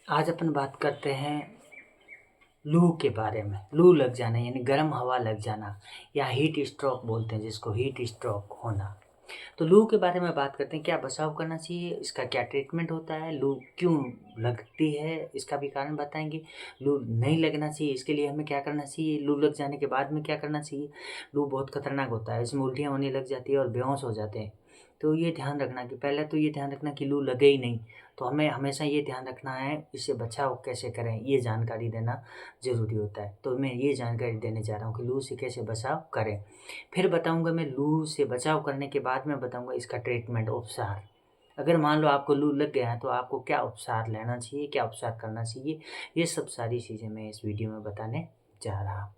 आज अपन बात करते हैं लू के बारे में। लू लग जाना यानी गर्म हवा लग जाना या हीट स्ट्रोक बोलते हैं जिसको, हीट स्ट्रोक होना। तो लू के बारे में बात करते हैं, क्या बचाव करना चाहिए, इसका क्या ट्रीटमेंट होता है, लू क्यों लगती है इसका भी कारण बताएंगे। लू नहीं लगना चाहिए इसके लिए हमें क्या करना चाहिए, लू लग जाने के बाद में क्या करना चाहिए। लू बहुत खतरनाक होता है, इसमें उल्टियाँ होने लग जाती है और बेहोश हो जाते हैं। तो ये ध्यान रखना कि पहले तो ये ध्यान रखना कि लू लगे ही नहीं। तो हमें हमेशा ये ध्यान रखना है इससे बचाव कैसे करें, ये जानकारी देना ज़रूरी होता है। तो मैं ये जानकारी देने जा रहा हूँ कि लू से कैसे बचाव करें। फिर बताऊँगा मैं लू से बचाव करने के बाद मैं बताऊँगा इसका ट्रीटमेंट, उपचार। अगर मान लो आपको लू लग गया है तो आपको क्या उपचार लेना चाहिए, क्या उपचार करना चाहिए, ये सब सारी चीज़ें मैं इस वीडियो में बताने जा रहा हूँ।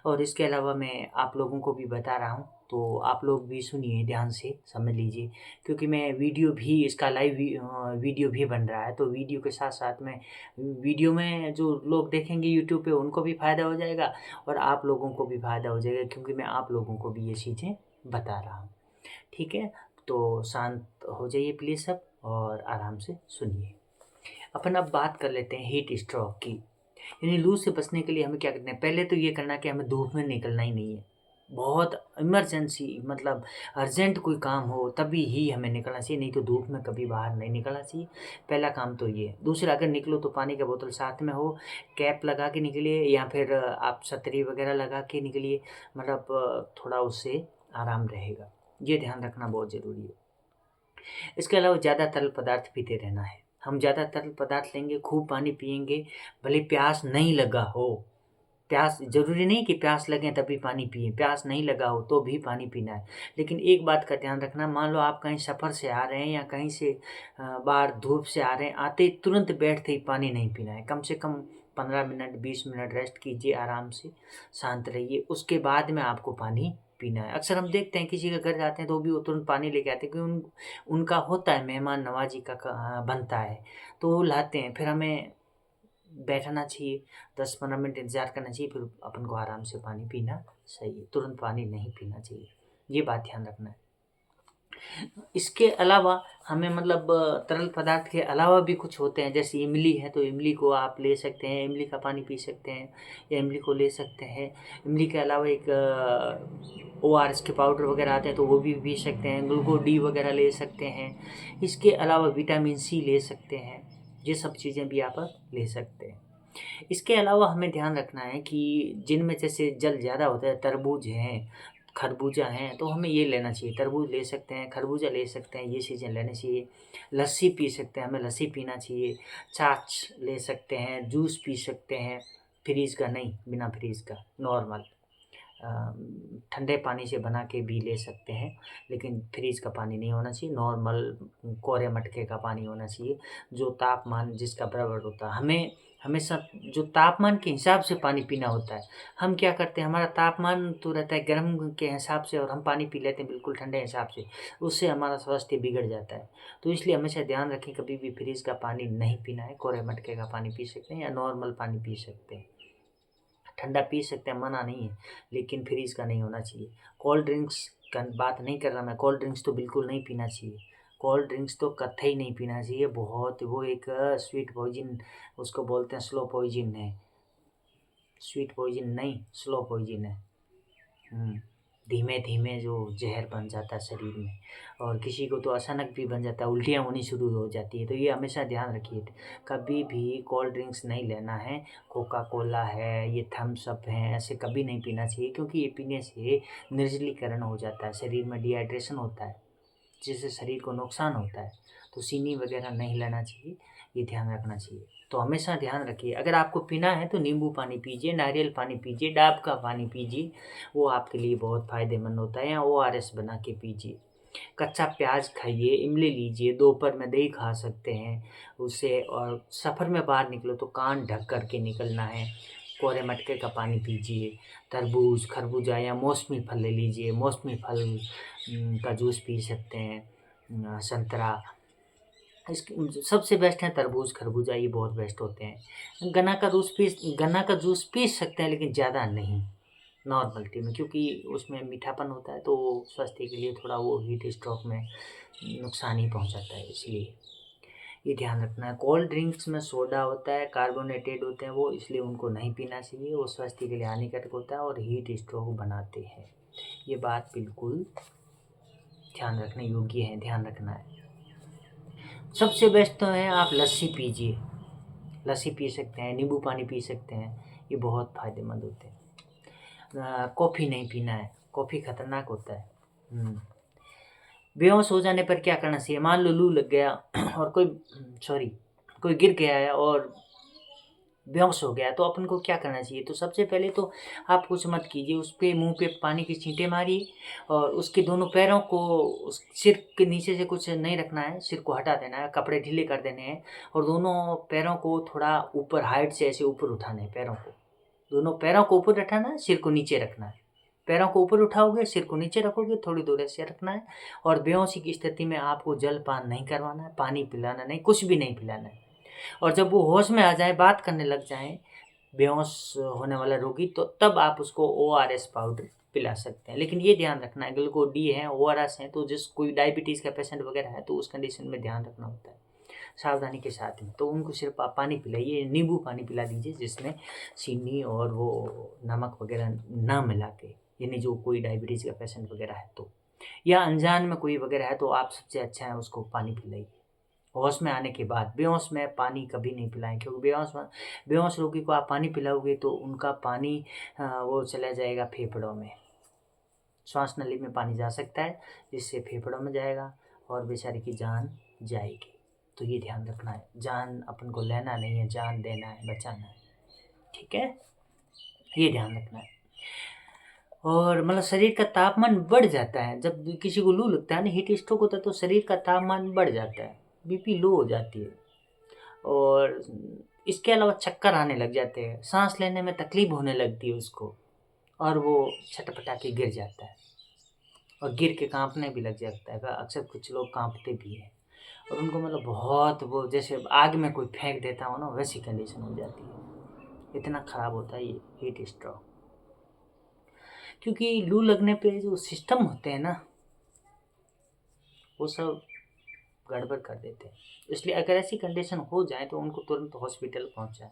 और इसके अलावा मैं आप लोगों को भी बता रहा हूँ, तो आप लोग भी सुनिए, ध्यान से समझ लीजिए। क्योंकि मैं वीडियो भी इसका वीडियो भी बन रहा है, तो वीडियो के साथ-साथ में वीडियो में जो लोग देखेंगे यूट्यूब पे उनको भी फ़ायदा हो जाएगा और आप लोगों को भी फ़ायदा हो जाएगा, क्योंकि मैं आप लोगों को भी ये चीज़ें बता रहा हूँ। ठीक है? तो शांत हो जाइए प्लीज़ सब और आराम से सुनिए। अपन अब बात कर लेते हैं हीट स्ट्रोक की। यानी लू से बचने के लिए हमें क्या करना है, पहले तो ये करना है कि हमें धूप में निकलना ही नहीं है। बहुत इमरजेंसी मतलब अर्जेंट कोई काम हो तभी ही हमें निकलना चाहिए, नहीं तो धूप में कभी बाहर नहीं निकलना चाहिए। पहला काम तो ये है। दूसरा, अगर निकलो तो पानी का बोतल साथ में हो, कैप लगा के निकलिए या फिर आप छतरी वगैरह लगा के निकलिए, मतलब थोड़ा उससे आराम रहेगा। ये ध्यान रखना बहुत ज़रूरी है। इसके अलावा ज़्यादा तरल पदार्थ पीते रहना है। हम ज़्यादा तरल पदार्थ लेंगे, खूब पानी पिएँगे, भले प्यास नहीं लगा हो, प्यास ज़रूरी नहीं कि प्यास लगे तभी पानी पिएँ, प्यास नहीं लगा हो तो भी पानी पीना है। लेकिन एक बात का ध्यान रखना, मान लो आप कहीं सफ़र से आ रहे हैं या कहीं से बाहर धूप से आ रहे हैं, आते ही तुरंत बैठते ही पानी नहीं पीना है। कम से कम 15 मिनट, 20 मिनट रेस्ट कीजिए, आराम से शांत रहिए, उसके बाद में आपको पानी पीना है। अक्सर हम देखते हैं किसी के घर जाते हैं तो भी वो तुरंत पानी लेके आते हैं, क्योंकि उनका होता है मेहमान नवाज़ी का बनता है, तो वो लाते हैं। फिर हमें बैठना चाहिए, 10-15 मिनट इंतज़ार करना चाहिए, फिर अपन को आराम से पानी पीना सही है। तुरंत पानी नहीं पीना चाहिए, ये बात ध्यान रखना है। इसके अलावा हमें मतलब तरल पदार्थ के अलावा भी कुछ होते हैं, जैसे इमली है तो इमली को आप ले सकते हैं, इमली का पानी पी सकते हैं या इमली को ले सकते हैं। इमली के अलावा एक ओआरएस के पाउडर वगैरह आते हैं तो वो भी पी सकते हैं, ग्लूकोन-डी वगैरह ले सकते हैं। इसके अलावा विटामिन सी ले सकते हैं, ये सब चीज़ें भी आप ले सकते हैं। इसके अलावा हमें ध्यान रखना है कि जिनमें जैसे जल ज़्यादा होता है, तरबूज हैं, खरबूजा हैं, तो हमें ये लेना चाहिए। तरबूज ले सकते हैं, खरबूजा ले सकते हैं, ये चीज़ें लेनी चाहिए। लस्सी पी सकते हैं, हमें लस्सी पीना चाहिए। छाछ ले सकते हैं, जूस पी सकते हैं, फ्रीज़ का नहीं, बिना फ्रीज़ का, नॉर्मल। अ, ठंडे पानी से बना के भी ले सकते हैं, लेकिन फ्रिज का पानी नहीं होना चाहिए, नॉर्मल कोरे मटके का पानी होना चाहिए, जो तापमान जिसका बराबर होता है। हमें हमेशा जो तापमान के हिसाब से पानी पीना होता है। हम क्या करते हैं, हमारा तापमान तो रहता है गर्म के हिसाब से और हम पानी पी लेते हैं बिल्कुल ठंडे हिसाब से, उससे हमारा स्वास्थ्य बिगड़ जाता है। तो इसलिए हमेशा ध्यान रखें, कभी भी फ्रिज का पानी नहीं पीना है, कोरे मटके का पानी पी सकते हैं या नॉर्मल पानी पी सकते हैं। ठंडा पी सकते हैं, मना नहीं है, लेकिन फ्रीज़ का नहीं होना चाहिए। कोल्ड ड्रिंक्स का बात नहीं कर रहा मैं, कोल्ड ड्रिंक्स तो बिल्कुल नहीं पीना चाहिए। कोल्ड ड्रिंक्स तो कतई नहीं पीना चाहिए, बहुत वो एक स्वीट पॉइज़न उसको बोलते हैं, स्लो पॉइज़न है। स्वीट पॉइज़न नहीं, स्लो पॉइज़न है। हुँ, धीमे-धीमे जो ज़हर बन जाता है शरीर में और किसी को तो अचानक भी बन जाता है, उल्टियाँ होनी शुरू हो जाती है, तो ये हमेशा ध्यान रखिए। कभी भी कोल्ड ड्रिंक्स नहीं लेना है, कोका कोला है, ये थम्स अप हैं, ऐसे कभी नहीं पीना चाहिए, क्योंकि ये पीने से निर्जलीकरण हो जाता है, शरीर में डिहाइड्रेशन होता है, जिससे शरीर को नुकसान होता है। तो चीनी वगैरह नहीं लेना चाहिए, ये ध्यान रखना चाहिए। तो हमेशा ध्यान रखिए, अगर आपको पीना है तो नींबू पानी पीजिए, नारियल पानी पीजिए, डाब का पानी पीजिए, वो आपके लिए बहुत फ़ायदेमंद होता है, या ओआरएस बना के पीजिए। कच्चा प्याज खाइए, इमली लीजिए, दोपहर में दही खा सकते हैं उससे। और सफ़र में बाहर निकलो तो कान ढक कर के निकलना है। कोरे मटके का पानी पीजिए, तरबूज, खरबूजा या मौसमी फल ले लीजिए, मौसमी फल का जूस पी सकते हैं, संतरा। इसके सबसे बेस्ट है तरबूज, खरबूजा, ये बहुत बेस्ट होते हैं। गन्ना का जूस पी सकते हैं, लेकिन ज़्यादा नहीं, नॉर्मलिटी में, क्योंकि उसमें मीठापन होता है तो स्वास्थ्य के लिए थोड़ा वो हीट स्ट्रोक में नुकसान ही पहुंचाता है, इसलिए। ये ध्यान रखना है। कोल्ड ड्रिंक्स में सोडा होता है, कार्बोनेटेड होते हैं वो, इसलिए उनको नहीं पीना चाहिए, वो स्वास्थ्य के लिए हानिकारक होता है और हीट स्ट्रोक बनाते हैं। ये बात बिल्कुल ध्यान रखने योग्य है, ध्यान रखना है। सबसे बेस्ट तो है आप लस्सी पीजिए, लस्सी पी सकते हैं, नींबू पानी पी सकते हैं, ये बहुत फ़ायदेमंद होते हैं। कॉफ़ी नहीं पीना है, कॉफ़ी खतरनाक होता है। बेहोश हो जाने पर क्या करना चाहिए? मान लो लू लग गया और कोई गिर गया है और बेहोश हो गया, तो अपन को क्या करना चाहिए? तो सबसे पहले तो आप कुछ मत कीजिए, उसके मुंह पे पानी की छींटे मारिए और उसके दोनों पैरों को उस सिर के नीचे से कुछ नहीं रखना है, सिर को हटा देना है, कपड़े ढीले कर देने हैं और दोनों पैरों को थोड़ा ऊपर हाइट से ऐसे ऊपर उठाना है। दोनों पैरों को ऊपर उठाना है, सिर को नीचे रखना है। पैरों को ऊपर उठाओगे, सिर को नीचे रखोगे, थोड़ी दूर ऐसे रखना है और बेहोशी की स्थिति में आपको जलपान नहीं करवाना है, पानी पिलाना नहीं, कुछ भी नहीं पिलाना है। और जब वो होश में आ जाए, बात करने लग जाएँ, बेहोश होने वाला रोगी, तो तब आप उसको ओआरएस पाउडर पिला सकते हैं। लेकिन ये ध्यान रखना है, ग्लूकोन-डी है, ओआरएस है, तो जिस कोई डायबिटीज़ का पेशेंट वगैरह है तो उस कंडीशन में ध्यान रखना होता है, सावधानी के साथ में। तो उनको सिर्फ आप पानी पिलाइए, नींबू पानी पिला दीजिए जिसमें चीनी और वो नमक वगैरह ना मिला के, यानी जो कोई डायबिटीज़ का पेशेंट वगैरह है तो, या अनजान में कोई वगैरह है तो आप सबसे अच्छा है उसको पानी पिलाइए। होश में आने के बाद, बेहोश में पानी कभी नहीं पिलाएँ, क्योंकि बेहोश रोगी को आप पानी पिलाओगे तो उनका पानी वो चला जाएगा फेफड़ों में, श्वास नली में पानी जा सकता है, जिससे फेफड़ों में जाएगा और बेचारे की जान जाएगी। तो ये ध्यान रखना है, जान अपन को लेना नहीं है, जान देना है, बचाना है, ठीक है? ये ध्यान रखना है। और मतलब शरीर का तापमान बढ़ जाता है, जब किसी को लू लगता है ना, हीट स्ट्रोक होता है, तो शरीर का तापमान बढ़ जाता है, बीपी लो हो जाती है और इसके अलावा चक्कर आने लग जाते हैं, सांस लेने में तकलीफ होने लगती है उसको और वो छटपटा के गिर जाता है और गिर के कांपने भी लग जाता है। अक्सर कुछ लोग कांपते भी हैं और उनको मतलब बहुत वो जैसे आग में कोई फेंक देता हो ना, वैसी कंडीशन हो जाती है। इतना ख़राब होता है ये हीट स्ट्रोक, क्योंकि लू लगने पे जो सिस्टम होते हैं ना, वो सब गड़बड़ कर देते हैं। इसलिए अगर ऐसी कंडीशन हो जाए तो उनको तुरंत हॉस्पिटल पहुंचाएं।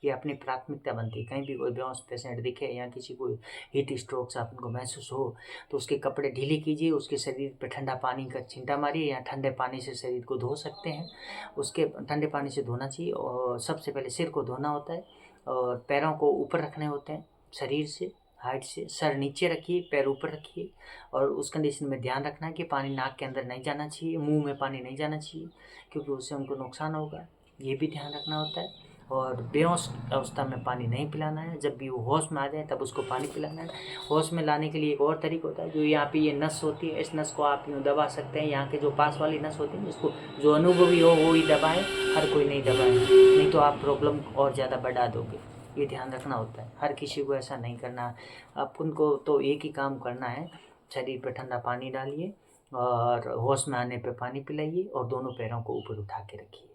ये अपनी प्राथमिकता बनती है। कहीं भी कोई बेहोश पेशेंट दिखे या किसी को हीट स्ट्रोक से आपको महसूस हो तो उसके कपड़े ढीले कीजिए, उसके शरीर पे ठंडा पानी का छींटा मारिए या ठंडे पानी से शरीर को धो सकते हैं। उसके ठंडे पानी से धोना चाहिए और सबसे पहले सिर को धोना होता है और पैरों को ऊपर रखने होते हैं शरीर से, हाइट से। सर नीचे रखिए, पैर ऊपर रखिए और उस कंडीशन में ध्यान रखना है कि पानी नाक के अंदर नहीं जाना चाहिए, मुंह में पानी नहीं जाना चाहिए, क्योंकि उससे उनको नुकसान होगा। ये भी ध्यान रखना होता है। और बेहोश अवस्था में पानी नहीं पिलाना है, जब भी वो होश में आ जाए तब उसको पानी पिलाना है। होश में लाने के लिए एक और तरीका होता है, जो यहाँ पे ये नस होती है, इस नस को आप यूँ दबा सकते हैं, यहाँ के जो पास वाली नस होती है इसको जो अनुभवी हो वो ही दबाएं, हर कोई नहीं दबाए, नहीं तो आप प्रॉब्लम और ज़्यादा बढ़ा दोगे। ये ध्यान रखना होता है, हर किसी को ऐसा नहीं करना। अपन को तो एक ही काम करना है, शरीर पर ठंडा पानी डालिए और होश में आने पर पानी पिलाइए और दोनों पैरों को ऊपर उठा के रखिए,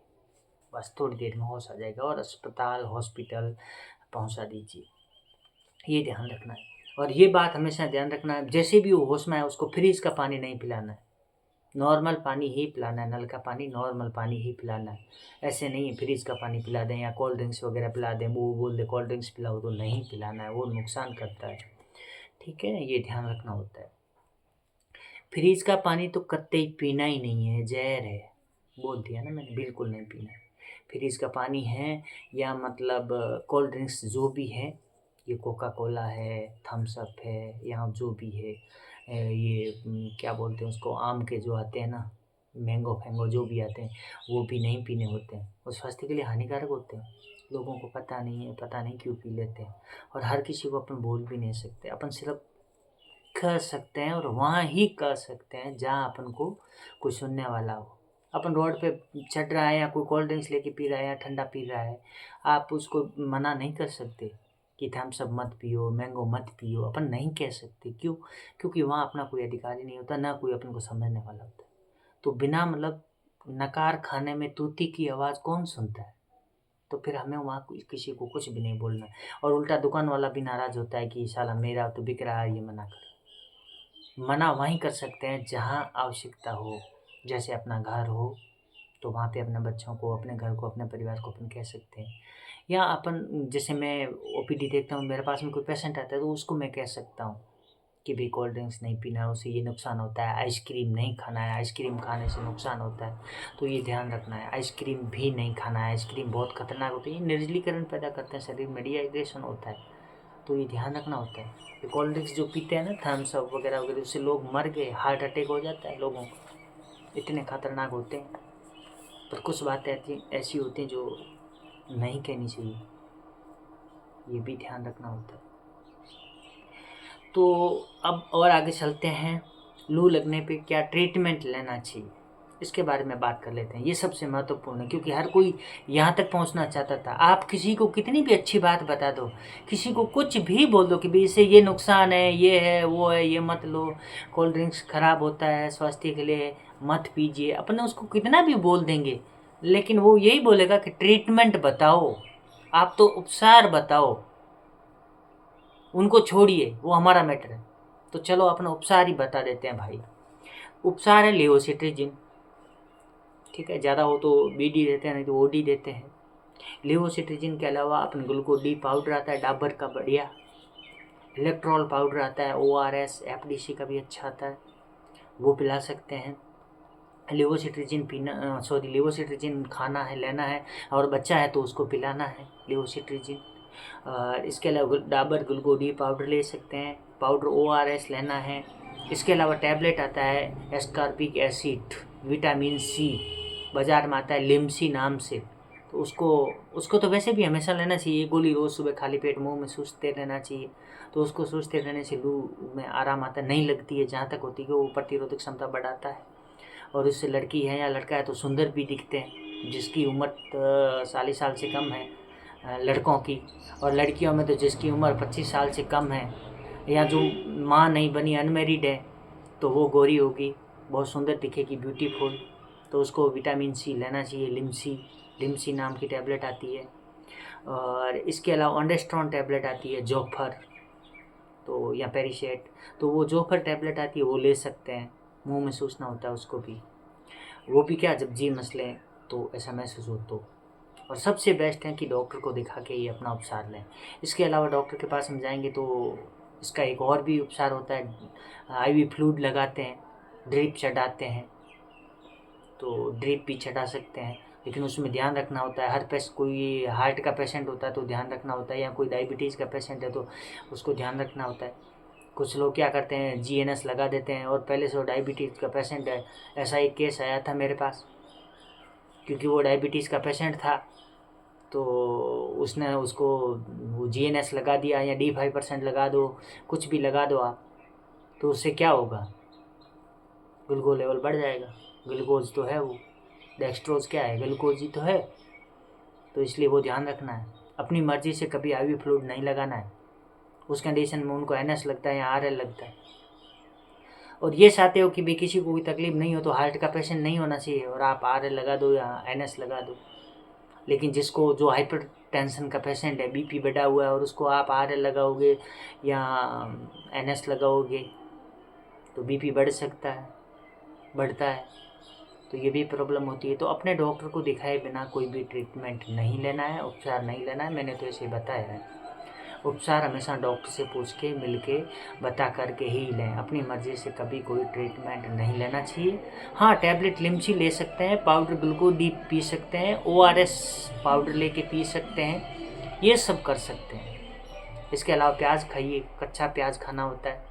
बस थोड़ी देर में होश आ जाएगा और अस्पताल हॉस्पिटल पहुंचा दीजिए। ये ध्यान रखना है और ये बात हमेशा ध्यान रखना है, जैसे भी वो होश में आए उसको फ्रिज का पानी नहीं पिलाना है, नॉर्मल पानी ही पिलाना है, नल का पानी, नॉर्मल पानी ही पिलाना है। ऐसे नहीं है फ्रिज का पानी पिला दें या कोल्ड ड्रिंक्स वगैरह पिला दें, वो बोल दे कोल्ड ड्रिंक्स पिलाओ, तो नहीं पिलाना है, वो नुकसान करता है, ठीक है? ये ध्यान रखना होता है। फ्रिज का पानी तो कतई पीना ही नहीं है, जहर है, बोल दिया ना मैंने, बिल्कुल नहीं पीना है। फ्रिज का पानी है या मतलब कोल्ड ड्रिंक्स जो भी है, ये कोका कोला है, थम्स अप है या जो भी है, ये क्या बोलते हैं उसको, आम के जो आते हैं ना, मैंगो फैंगो जो भी आते हैं, वो भी नहीं पीने होते हैं, वो स्वास्थ्य के लिए हानिकारक होते हैं। लोगों को पता नहीं है, पता नहीं क्यों पी लेते हैं और हर किसी को अपन बोल भी नहीं सकते। अपन सिर्फ कह सकते हैं और वहाँ ही कह सकते हैं जहाँ अपन को कोई सुनने वाला हो। अपन रोड पे चढ़ रहा है या कोई कोल्ड ड्रिंक्स लेके पी रहा है या ठंडा पी रहा है, आप उसको मना नहीं कर सकते कि थम्स अप मत पियो, मैंगो मत पियो, अपन नहीं कह सकते। क्यों? क्योंकि वहाँ अपना कोई अधिकारी नहीं होता, ना कोई अपन को समझने वाला होता है। तो बिना मतलब नकार खाने में तूती की आवाज़ कौन सुनता है? तो फिर हमें वहाँ किसी को कुछ भी नहीं बोलना है और उल्टा दुकान वाला भी नाराज़ होता है कि साला मेरा तो बिक रहा है, ये मना कर। मना वहीं कर सकते हैं जहाँ आवश्यकता हो, जैसे अपना घर हो, तो वहाँ पे अपने बच्चों को, अपने घर को, अपने परिवार को अपन कह सकते हैं। या अपन जैसे मैं ओपीडी देखता हूँ, मेरे पास में कोई पेशेंट आता है तो उसको मैं कह सकता हूँ कि भाई कोल्ड ड्रिंक्स नहीं पीना है, उससे ये नुकसान होता है, आइसक्रीम नहीं खाना है, आइसक्रीम खाने से नुकसान होता है, तो ये ध्यान रखना है। आइसक्रीम भी नहीं खाना है, आइसक्रीम बहुत खतरनाक होती है, ये निर्जलीकरण पैदा करते हैं, शरीर में डिहाइड्रेशन होता है, तो ये ध्यान रखना होता है। ये कोल्ड ड्रिंक्स जो पीते हैं ना, थम्स अप वगैरह वगैरह, उससे लोग मर गए, हार्ट अटैक हो जाता है लोगों को, इतने खतरनाक होते हैं। पर कुछ बातें ऐसी होती हैं जो नहीं कहनी चाहिए, ये भी ध्यान रखना होता है। तो अब और आगे चलते हैं, लू लगने पे क्या ट्रीटमेंट लेना चाहिए, इसके बारे में बात कर लेते हैं। ये सबसे महत्वपूर्ण है, क्योंकि हर कोई यहाँ तक पहुँचना चाहता था। आप किसी को कितनी भी अच्छी बात बता दो, किसी को कुछ भी बोल दो कि भाई इससे ये नुकसान है, ये है, वो है, ये मत लो, कोल्ड ड्रिंक्स खराब होता है स्वास्थ्य के लिए, मत पीजिए, अपने उसको कितना भी बोल देंगे, लेकिन वो यही बोलेगा कि ट्रीटमेंट बताओ, आप तो उपचार बताओ, उनको छोड़िए, वो हमारा मैटर है। तो चलो अपना उपचार ही बता देते हैं भाई। उपचार है लेवोसिट्रिजिन, ठीक है, ज़्यादा हो तो बीडी देते हैं, नहीं तो ओडी देते हैं। लेवोसिट्रिजिन के अलावा अपन ग्लूकोज डी पाउडर आता है डाबर का बढ़िया, इलेक्ट्रॉल पाउडर आता है, ORS FDC का भी अच्छा आता है, वो पिला सकते हैं। लेवोसिट्रिजिन पीना, सॉरी, लेवोसिट्रिजिन खाना है, लेना है, और बच्चा है तो उसको पिलाना है लेवोसिट्रिजिन। इसके अलावा डाबर ग्लूकोज डी पाउडर ले सकते हैं, पाउडर ORS लेना है। इसके अलावा टैबलेट आता है एस्कॉर्बिक एसिड, विटामिन C, बाज़ार में आता है लिम्सी नाम से, तो उसको तो वैसे भी हमेशा लेना चाहिए। एक गोली रोज़ सुबह खाली पेट मुंह में सूंघते रहना चाहिए, तो उसको सूंघते रहने से लू में आराम आता है, नहीं लगती है, जहाँ तक होती है वो प्रतिरोधक क्षमता बढ़ाता है, और उससे लड़की है या लड़का है तो सुंदर भी दिखते हैं। जिसकी उम्र 40 साल से कम है लड़कों की, और लड़कियों में तो जिसकी उम्र 25 साल से कम है, या जो माँ नहीं बनी, अनमेरिड है, तो वो गोरी होगी, बहुत सुंदर दिखेगी, ब्यूटीफुल, तो उसको विटामिन C लेना चाहिए। लिम्सी नाम की टैबलेट आती है, और इसके अलावा ऑन्डेस्ट्रॉन टैबलेट आती है, जोफर, तो या पेरिसेट, तो वो जोफर टैबलेट आती है, वो ले सकते हैं, मुंह में सूसना होता है उसको भी, वो भी क्या जब जी मसलें तो ऐसा महसूस हो तो। और सबसे बेस्ट है कि डॉक्टर को दिखा के ही अपना उपचार लें। इसके अलावा डॉक्टर के पास हम जाएंगे तो इसका एक और भी उपचार होता है, IV फ्लूइड लगाते हैं, ड्रिप चढ़ाते हैं, तो ड्रिप भी चढ़ा सकते हैं, लेकिन उसमें ध्यान रखना होता है। कोई हार्ट का पेशेंट होता है तो ध्यान रखना होता है, या कोई डायबिटीज़ का पेशेंट है तो उसको ध्यान रखना होता है। कुछ लोग क्या करते हैं, GNS लगा देते हैं, और पहले से वो डायबिटीज़ का पेशेंट है। ऐसा एक केस आया था मेरे पास, क्योंकि वो डायबिटीज़ का पेशेंट था, तो उसने उसको वो GNS लगा दिया, या D5% लगा दो, कुछ भी लगा दो आप, तो उससे क्या होगा, ग्लूकोज लेवल बढ़ जाएगा। ग्लूकोज तो है, वो डेक्सट्रोज क्या है, ग्लूकोज ही तो है, तो इसलिए वो ध्यान रखना है। अपनी मर्ज़ी से कभी IV फ्लूइड नहीं लगाना है। उस कंडीशन में उनको NS लगता है या RL लगता है। और ये चाहते हो कि भी किसी को कोई तकलीफ नहीं हो, तो हार्ट का पेशेंट नहीं होना चाहिए, और आप RL लगा दो या NS लगा दो। लेकिन जिसको, जो हाइपर टेंशन का पेशेंट है, BP बढ़ा हुआ है, और उसको आप RL लगाओगे या NS लगाओगे तो BP बढ़ सकता है, बढ़ता है, तो ये भी प्रॉब्लम होती है। तो अपने डॉक्टर को दिखाए बिना कोई भी ट्रीटमेंट नहीं लेना है, उपचार नहीं लेना है। मैंने तो ऐसे बताया है, उपचार हमेशा डॉक्टर से पूछ के, मिल के, बता करके ही लें। अपनी मर्ज़ी से कभी कोई ट्रीटमेंट नहीं लेना चाहिए। हाँ, टैबलेट लिम्सी ले सकते हैं, पाउडर ग्लूकोज डी पी सकते हैं, ORS पाउडर लेके पी सकते हैं, ये सब कर सकते हैं। इसके अलावा प्याज खाइए, कच्चा प्याज खाना होता है,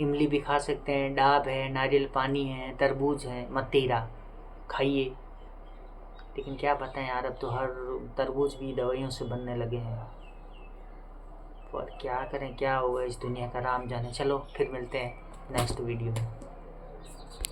इमली भी खा सकते हैं, डाब है, नारियल पानी है, तरबूज है, मतीरा खाइए। लेकिन क्या बताएं यार, अब तो हर तरबूज भी दवाइयों से बनने लगे हैं, और क्या करें, क्या होगा इस दुनिया का राम जाने। चलो फिर मिलते हैं नेक्स्ट वीडियो में।